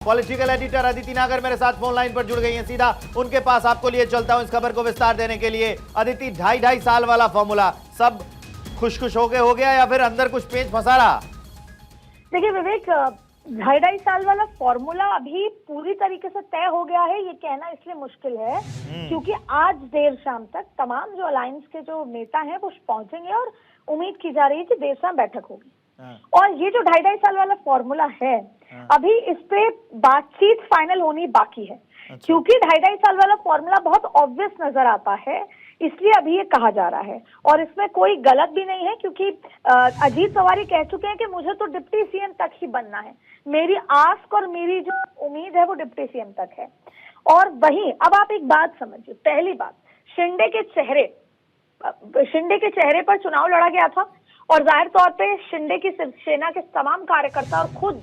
Political editor Aditi नागर मेरे साथ फोन लाइन पर जुड़ गई हैं, सीधा उनके पास आपको लिए चलता हूं इस खबर को विस्तार देने के लिए। अदिति, ढाई साल वाला फॉर्मूला सब खुश हो गया या फिर अंदर कुछ पेच फंसा रहा? देखिए विवेक, ढाई साल वाला फॉर्मूला अभी पूरी तरीके से तय हो गया है ये कहना इसलिए मुश्किल है क्योंकि आज देर शाम तक तमाम जो अलायंस के जो नेता हैं वो पहुंचेंगे और उम्मीद की जा रही है कि देर शाम बैठक होगी। और ये जो ढाई साल वाला फॉर्मूला है अभी इस पे बातचीत फाइनल होनी बाकी है। क्योंकि ढाई साल वाला फॉर्मूला बहुत ऑब्वियस नजर आता है इसलिए अभी ये कहा जा रहा है और इसमें कोई गलत भी नहीं है क्योंकि अजीत पवार ही कह चुके हैं कि मुझे तो डिप्टी सीएम तक ही बनना है, मेरी आस्क और मेरी जो उम्मीद है वो डिप्टी सीएम तक है। और वहीं अब आप एक बात समझिए, पहली बात शिंदे के चेहरे पर चुनाव लड़ा गया था और जाहिर तौर पे शिंदे की शिवसेना के तमाम कार्यकर्ता और खुद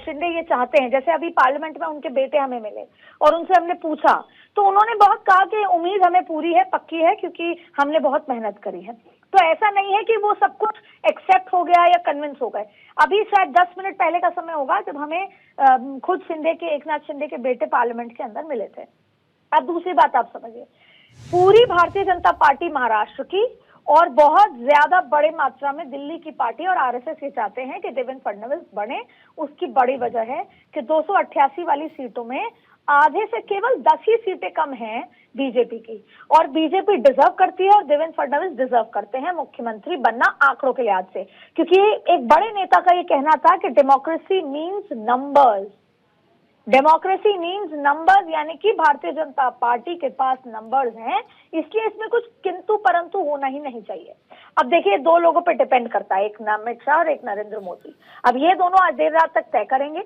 शिंदे ये चाहते हैं, जैसे अभी पार्लियामेंट में उनके बेटे हमें मिले और उनसे हमने पूछा तो उन्होंने बहुत कहा कि उम्मीद हमें पूरी है, पक्की है क्योंकि हमने बहुत मेहनत करी है। तो ऐसा नहीं है कि वो सब कुछ एक्सेप्ट हो गया या कन्विंस हो गए। अभी शायद 10 मिनट पहले का समय होगा जब हमें खुद एकनाथ शिंदे के बेटे पार्लियामेंट के अंदर मिले थे। अब दूसरी बात आप समझिए, पूरी भारतीय जनता पार्टी महाराष्ट्र की और बहुत ज्यादा बड़े मात्रा में दिल्ली की पार्टी और आरएसएस ये चाहते हैं कि देवेंद्र फडणवीस बने। उसकी बड़ी वजह है कि 288 वाली सीटों में आधे से केवल 10 ही सीटें कम हैं बीजेपी की और बीजेपी डिजर्व करती है और देवेंद्र फडणवीस डिजर्व करते हैं मुख्यमंत्री बनना आंकड़ों के लिहाज से। क्योंकि एक बड़े नेता का ये कहना था कि democracy means numbers, democracy means numbers, यानी कि भारतीय जनता पार्टी के पास नंबर्स हैं इसलिए इसमें कुछ किंतु परंतु होना ही नहीं चाहिए। अब देखिए दो लोगों पे डिपेंड करता है, एक अमित शाह और एक नरेंद्र मोदी। अब ये दोनों आज देर रात तक तय करेंगे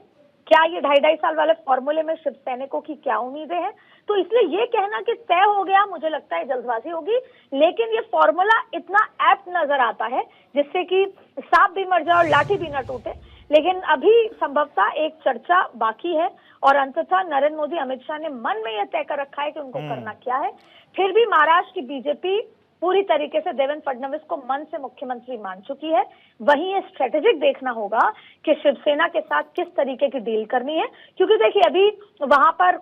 क्या ये ढाई साल वाले फॉर्मूले में शिव सैनिकों की क्या उम्मीदें हैं। तो इसलिए ये कहना कि तय हो गया मुझे लगता है जल्दबाजी होगी, लेकिन ये फॉर्मूला इतना एप्ट नजर आता है जिससे कि सांप भी मर जाए और लाठी भी न टूटे। लेकिन अभी संभवतः एक चर्चा बाकी है और अंततः नरेंद्र मोदी अमित शाह ने मन में यह तय कर रखा है कि उनको करना क्या है। फिर भी महाराष्ट्र की बीजेपी पूरी तरीके से देवेंद्र फडणवीस को मन से मुख्यमंत्री मान चुकी है। वहीं ये स्ट्रेटेजिक देखना होगा कि शिवसेना के साथ किस तरीके की डील करनी है क्योंकि देखिए अभी वहां पर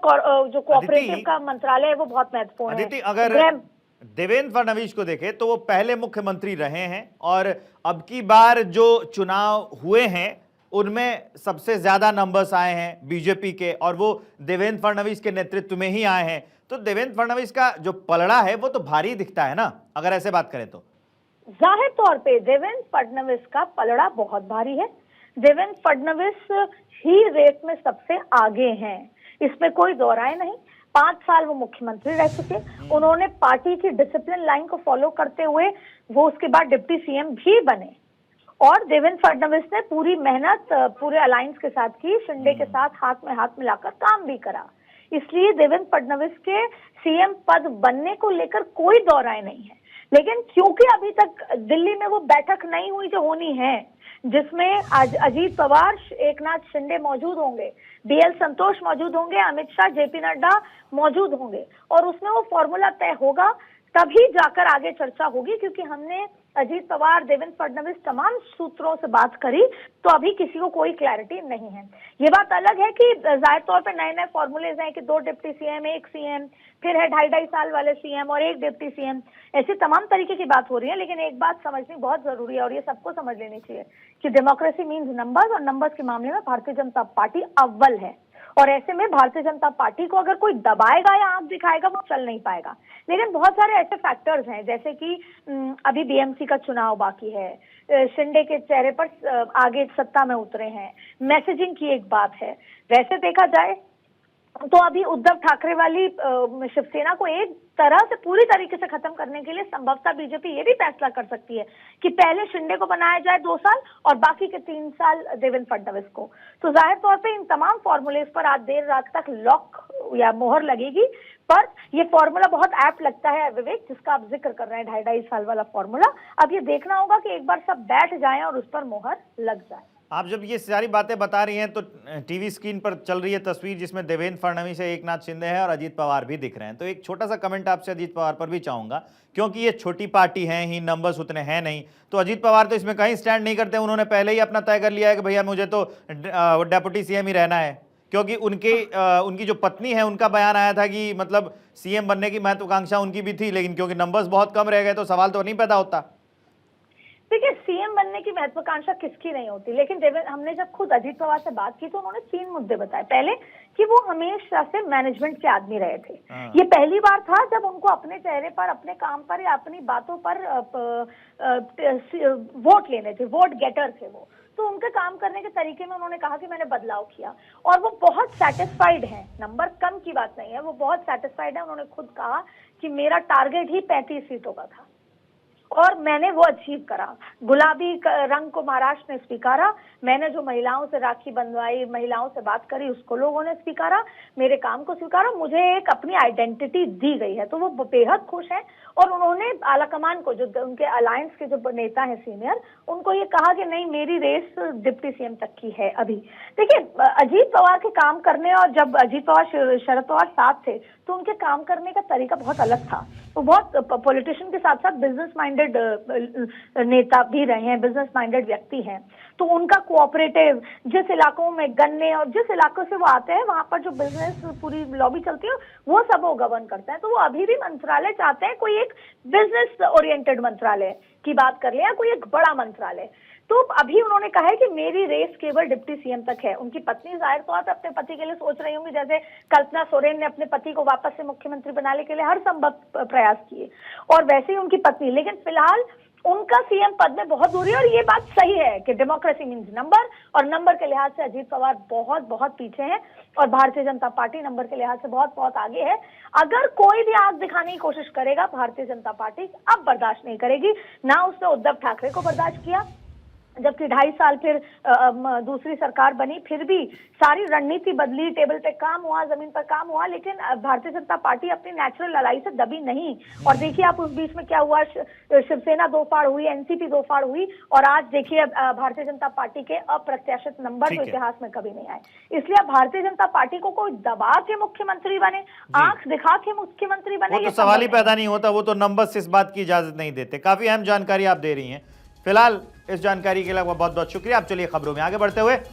जो कोऑपरेटिव का मंत्रालय है वो बहुत महत्वपूर्ण है। अगर देवेंद्र फडणवीस को देखें तो वो पहले मुख्यमंत्री रहे हैं और अब की बार जो चुनाव हुए हैं उनमें सबसे ज्यादा नंबर्स आए हैं बीजेपी के और वो देवेंद्र फडणवीस के नेतृत्व में ही आए हैं। तो देवेंद्र फडणवीस का जो पलड़ा है वो तो भारी दिखता है ना, अगर ऐसे बात करें तो। जाहिर तौर पे देवेंद्र फडणवीस का पलड़ा बहुत भारी है। देवेंद्र फडणवीस ही रेस में सबसे आगे हैं, इसमें कोई दो राय नहीं। 5 साल वो मुख्यमंत्री रह चुके, उन्होंने पार्टी की डिसिप्लिन लाइन को फॉलो करते हुए वो उसके बाद डिप्टी सीएम भी बने और देवेंद्र फडणवीस ने पूरी मेहनत पूरे अलायंस के साथ की, शिंदे के साथ हाथ में हाथ मिलाकर काम भी करा। इसलिए देवेंद्र फडणवीस के सीएम पद बनने को लेकर कोई दो राय नहीं है। लेकिन क्योंकि अभी तक दिल्ली में वो बैठक नहीं हुई जो होनी है जिसमें आज अजीत पवार, एकनाथ शिंदे मौजूद होंगे, बीएल संतोष मौजूद होंगे, अमित शाह, जेपी नड्डा मौजूद होंगे और उसमें वो फॉर्मूला तय होगा तभी जाकर आगे चर्चा होगी। क्योंकि हमने अजीत पवार, देवेंद्र फडणवीस तमाम सूत्रों से बात करी तो अभी किसी को कोई क्लैरिटी नहीं है। ये बात अलग है कि जाहिर तौर पे नए फॉर्मूलेज हैं कि 2 डिप्टी सीएम, 1 सीएम, फिर है ढाई साल वाले सीएम और 1 डिप्टी सीएम, ऐसे तमाम तरीके की बात हो रही है। लेकिन एक बात समझनी बहुत जरूरी है और ये सबको समझ लेनी चाहिए कि डेमोक्रेसी मीन्स नंबर्स और नंबर्स के मामले में भारतीय जनता पार्टी अव्वल है और ऐसे में भारतीय जनता पार्टी को अगर कोई दबाएगा या आंख दिखाएगा वो चल नहीं पाएगा। लेकिन बहुत सारे ऐसे फैक्टर्स हैं जैसे कि अभी बीएमसी का चुनाव बाकी है, शिंदे के चेहरे पर आगे सत्ता में उतरे हैं, मैसेजिंग की एक बात है। वैसे देखा जाए तो अभी उद्धव ठाकरे वाली शिवसेना को एक तरह से पूरी तरीके से खत्म करने के लिए संभवतः बीजेपी ये भी फैसला कर सकती है कि पहले शिंदे को बनाया जाए 2 साल और बाकी के 3 साल देवेंद्र फडणवीस को। तो जाहिर तौर पे इन तमाम फॉर्मूलेज पर आज देर रात तक लॉक या मोहर लगेगी। पर ये फॉर्मूला बहुत ऐप्ट लगता है विवेक, जिसका आप जिक्र कर रहे हैं ढाई साल वाला फॉर्मूला। अब ये देखना होगा कि एक बार सब बैठ जाएं और उस पर मोहर लग जाए। आप जब ये सारी बातें बता रही हैं तो टीवी स्क्रीन पर चल रही है तस्वीर जिसमें देवेंद्र फडणवीस है, एकनाथ शिंदे है और अजीत पवार भी दिख रहे हैं। तो एक छोटा सा कमेंट आपसे अजीत पवार पर भी चाहूंगा क्योंकि ये छोटी पार्टी है ही, नंबर्स उतने हैं नहीं, तो अजीत पवार तो इसमें कहीं स्टैंड नहीं करते। उन्होंने पहले ही अपना तय कर लिया है कि भैया मुझे तो डेप्यूटी सीएम ही रहना है। क्योंकि उनकी जो पत्नी है उनका बयान आया था कि मतलब सीएम बनने की महत्वाकांक्षा उनकी भी थी, लेकिन क्योंकि नंबर्स बहुत कम रह गए तो सवाल तो नहीं पैदा होता। देखिए, सीएम बनने की महत्वाकांक्षा किसकी नहीं होती, लेकिन हमने जब खुद अजीत पवार से बात की तो उन्होंने 3 मुद्दे बताए। पहले कि वो हमेशा से मैनेजमेंट के आदमी रहे थे। ये पहली बार था जब उनको अपने चेहरे पर, अपने काम पर या अपनी बातों पर वोट लेने थे, वोट गेटर थे वो। तो उनके काम करने के तरीके में उन्होंने कहा कि मैंने बदलाव किया और वो बहुत सेटिस्फाइड हैं। नंबर कम की बात नहीं है, वो बहुत सेटिस्फाइड है। उन्होंने खुद कहा कि मेरा टारगेट ही 35 सीटों का था और मैंने वो अचीव करा। गुलाबी रंग को महाराष्ट्र ने स्वीकारा, मैंने जो महिलाओं से राखी बंधवाई, महिलाओं से बात करी, उसको लोगों ने स्वीकारा, मेरे काम को स्वीकारा, मुझे एक अपनी आइडेंटिटी दी गई है। तो वो बेहद खुश हैं और उन्होंने आलाकमान को, जो उनके अलायंस के जो नेता हैं सीनियर, उनको ये कहा कि नहीं, मेरी रेस डिप्टी सीएम तक की है अभी। देखिए, अजीत पवार के काम करने और जब अजीत पवार शरद पवार साथ थे तो उनके काम करने का तरीका बहुत अलग था। वो बहुत पॉलिटिशियन के साथ साथ बिजनेस माइंडेड नेता भी रहे हैं, बिजनेस माइंडेड व्यक्ति हैं। तो उनका कोऑपरेटिव, जिस इलाकों में गन्ने और जिस इलाकों से वो आते हैं वहां पर जो बिजनेस पूरी लॉबी चलती है वो सब वो गवर्न करते हैं। तो वो अभी भी मंत्रालय चाहते हैं कोई एक बिजनेस ओरिएंटेड मंत्रालय की बात कर ले या कोई एक बड़ा मंत्रालय। तो अभी उन्होंने कहा है कि मेरी रेस केवल डिप्टी सीएम तक है। उनकी पत्नी जाहिर तौर पर अपने पति के लिए सोच रही होंगी, जैसे कल्पना सोरेन ने अपने पति को वापस से मुख्यमंत्री बनाने के लिए हर संभव प्रयास किए, और वैसे ही उनकी पत्नी। लेकिन फिलहाल उनका सीएम पद में बहुत दूरी है और ये बात सही है कि डेमोक्रेसी मीन्स नंबर, और नंबर के लिहाज से अजीत पवार बहुत बहुत पीछे हैं और भारतीय जनता पार्टी नंबर के लिहाज से बहुत बहुत आगे है। अगर कोई भी आग दिखाने की कोशिश करेगा, भारतीय जनता पार्टी अब बर्दाश्त नहीं करेगी। ना उसने उद्धव ठाकरे को बर्दाश्त किया, जबकि 2.5 साल फिर दूसरी सरकार बनी, फिर भी सारी रणनीति बदली, टेबल पे काम हुआ, जमीन पर काम हुआ, लेकिन भारतीय जनता पार्टी अपनी नेचुरल लड़ाई से दबी नहीं। और देखिए आप उस बीच में क्या हुआ, शिवसेना दो फाड़ हुई, एनसीपी दो फाड़ हुई, और आज देखिए भारतीय जनता पार्टी के अप्रत्याशित नंबर जो इतिहास में कभी नहीं आए। इसलिए अब भारतीय जनता पार्टी को कोई दबा के मुख्यमंत्री बने, आंख दिखा के मुख्यमंत्री बने, वो तो सवाल ही पैदा नहीं होता। वो तो नंबर्स इस बात की इजाजत नहीं देते। काफी अहम जानकारी आप दे रही हैं। फिलहाल इस जानकारी के लिए बहुत बहुत शुक्रिया। आप चलिए खबरों में आगे बढ़ते हुए